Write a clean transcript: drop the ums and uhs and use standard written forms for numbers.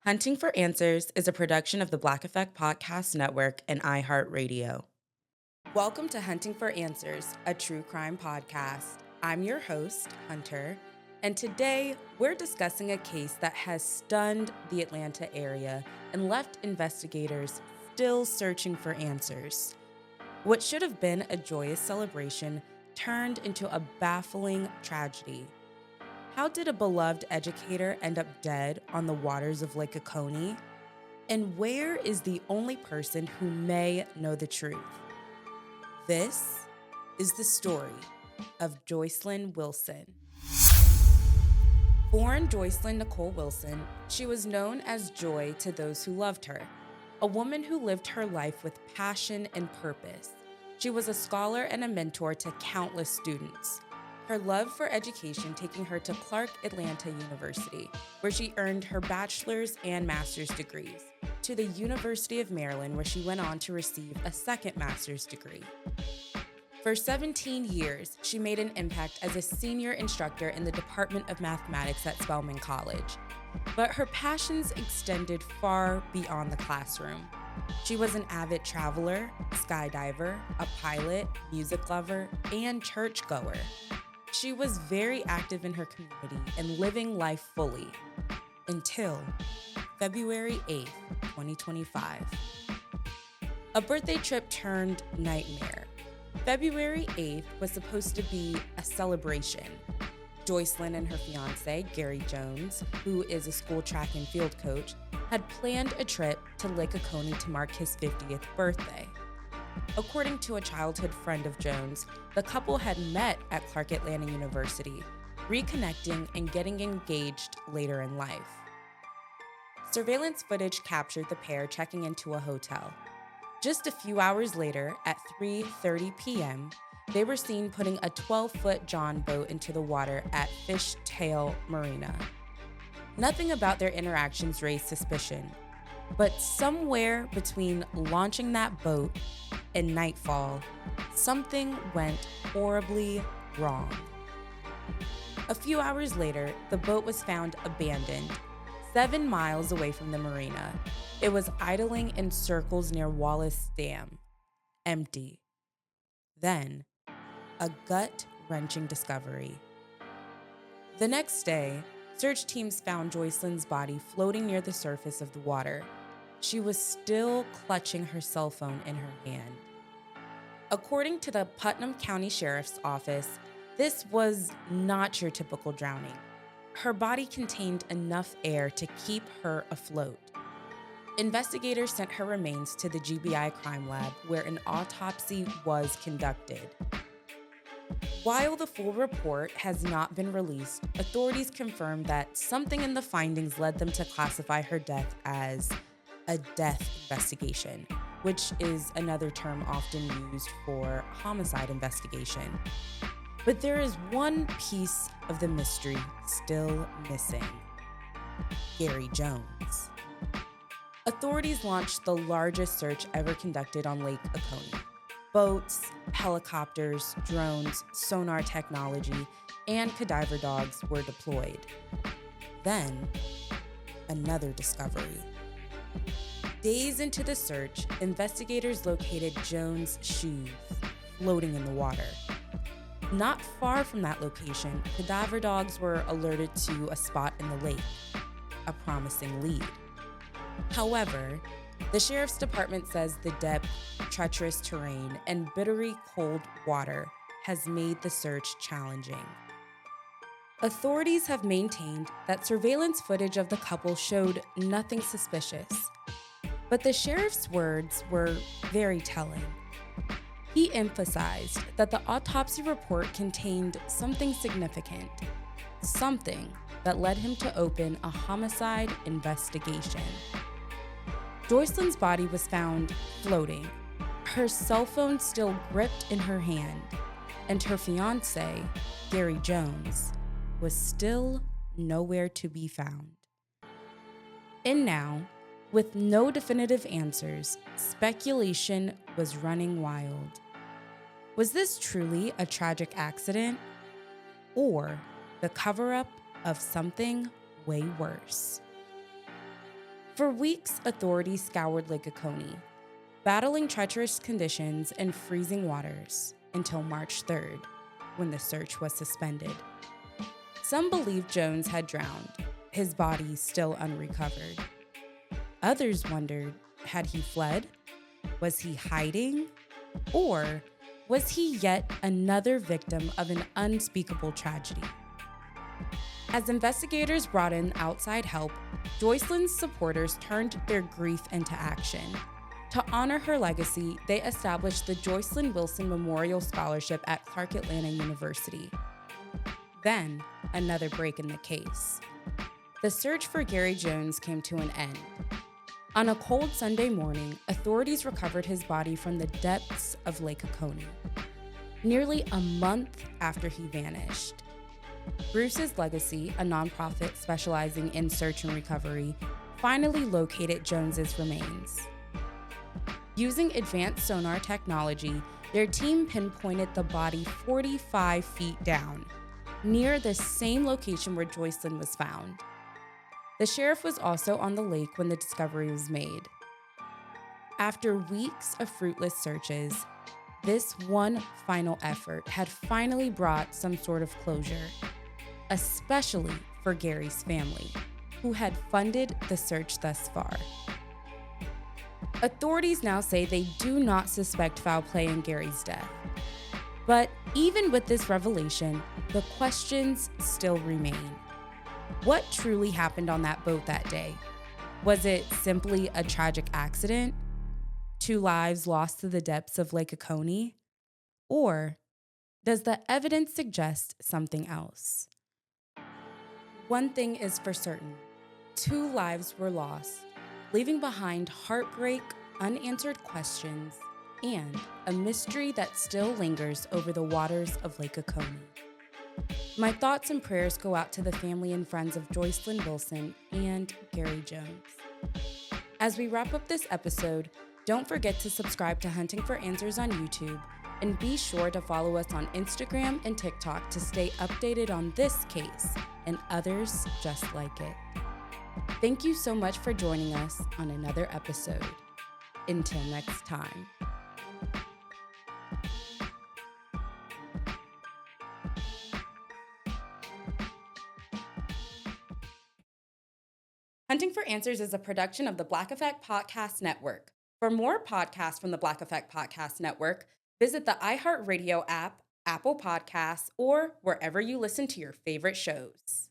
Hunting for Answers is a production of the Black Effect Podcast Network and iHeartRadio. Welcome to Hunting for Answers, a true crime podcast. I'm your host, Hunter, and today we're discussing a case that has stunned the Atlanta area and left investigators still searching for answers. What should have been a joyous celebration turned into a baffling tragedy. How did a beloved educator end up dead on the waters of Lake Oconee? And where is the only person who may know the truth? This is the story of Joycelyn Wilson. Born Joycelyn Nicole Wilson, she was known as Joy to those who loved her, a woman who lived her life with passion and purpose. She was a scholar and a mentor to countless students. Her love for education taking her to Clark Atlanta University, where she earned her bachelor's and master's degrees, to the University of Maryland, where she went on to receive a second master's degree. For 17 years, she made an impact as a senior instructor in the Department of Mathematics at Spelman College. But her passions extended far beyond the classroom. She was an avid traveler, skydiver, a pilot, music lover, and churchgoer. She was very active in her community and living life fully until February 8th, 2025. A birthday trip turned nightmare. February 8th was supposed to be a celebration. Jocelyn and her fiancé, Gary Jones, who is a school track and field coach, had planned a trip to Lake Oconee to mark his 50th birthday. According to a childhood friend of Jones, the couple had met at Clark Atlanta University, reconnecting and getting engaged later in life. Surveillance footage captured the pair checking into a hotel. Just a few hours later, at 3:30 p.m., they were seen putting a 12-foot John boat into the water at Fishtail Marina. Nothing about their interactions raised suspicion, but somewhere between launching that boat and nightfall, something went horribly wrong. A few hours later, the boat was found abandoned, 7 miles away from the marina. It was idling in circles near Wallace Dam, empty. Then, a gut-wrenching discovery. The next day, search teams found Joycelyn's body floating near the surface of the water. She was still clutching her cell phone in her hand. According to the Putnam County Sheriff's Office, this was not your typical drowning. Her body contained enough air to keep her afloat. Investigators sent her remains to the GBI crime lab, where an autopsy was conducted. While the full report has not been released, authorities confirmed that something in the findings led them to classify her death as a death investigation, which is another term often used for homicide investigation. But there is one piece of the mystery still missing: Gary Jones. Authorities launched the largest search ever conducted on Lake Oconee. Boats, helicopters, drones, sonar technology, and cadaver dogs were deployed. Then, another discovery. Days into the search, investigators located Jones' shoes floating in the water. Not far from that location, cadaver dogs were alerted to a spot in the lake, a promising lead. However, the sheriff's department says the depth, treacherous terrain, and bitterly cold water has made the search challenging. Authorities have maintained that surveillance footage of the couple showed nothing suspicious, but the sheriff's words were very telling. He emphasized that the autopsy report contained something significant, something that led him to open a homicide investigation. Joycelyn's body was found floating, her cell phone still gripped in her hand, and her fiancé, Gary Jones, was still nowhere to be found. And now, with no definitive answers, speculation was running wild. Was this truly a tragic accident, or the cover-up of something way worse? For weeks, authorities scoured Lake Oconee, battling treacherous conditions and freezing waters until March 3rd, when the search was suspended. Some believed Jones had drowned, his body still unrecovered. Others wondered, had he fled? Was he hiding? Or was he yet another victim of an unspeakable tragedy? As investigators brought in outside help, Joycelyn's supporters turned their grief into action. To honor her legacy, they established the Joycelyn Wilson Memorial Scholarship at Clark Atlanta University. Then, another break in the case. The search for Gary Jones came to an end. On a cold Sunday morning, authorities recovered his body from the depths of Lake Oconee, nearly a month after he vanished. Bruce's Legacy, a nonprofit specializing in search and recovery, finally located Jones's remains. Using advanced sonar technology, their team pinpointed the body 45 feet down, near the same location where Joycelyn was found. The sheriff was also on the lake when the discovery was made. After weeks of fruitless searches, this one final effort had finally brought some sort of closure, especially for Gary's family, who had funded the search thus far. Authorities now say they do not suspect foul play in Gary's death. But even with this revelation, the questions still remain. What truly happened on that boat that day? Was it simply a tragic accident? 2 lives lost to the depths of Lake Oconee? Or does the evidence suggest something else? One thing is for certain: 2 lives were lost, leaving behind heartbreak, unanswered questions, and a mystery that still lingers over the waters of Lake Oconee. My thoughts and prayers go out to the family and friends of Joycelyn Wilson and Gary Jones. As we wrap up this episode, don't forget to subscribe to Hunting for Answers on YouTube, and be sure to follow us on Instagram and TikTok to stay updated on this case and others just like it. Thank you so much for joining us on another episode. Until next time. Hunting for Answers is a production of the Black Effect Podcast Network. For more podcasts from the Black Effect Podcast Network, visit the iHeartRadio app, Apple Podcasts, or wherever you listen to your favorite shows.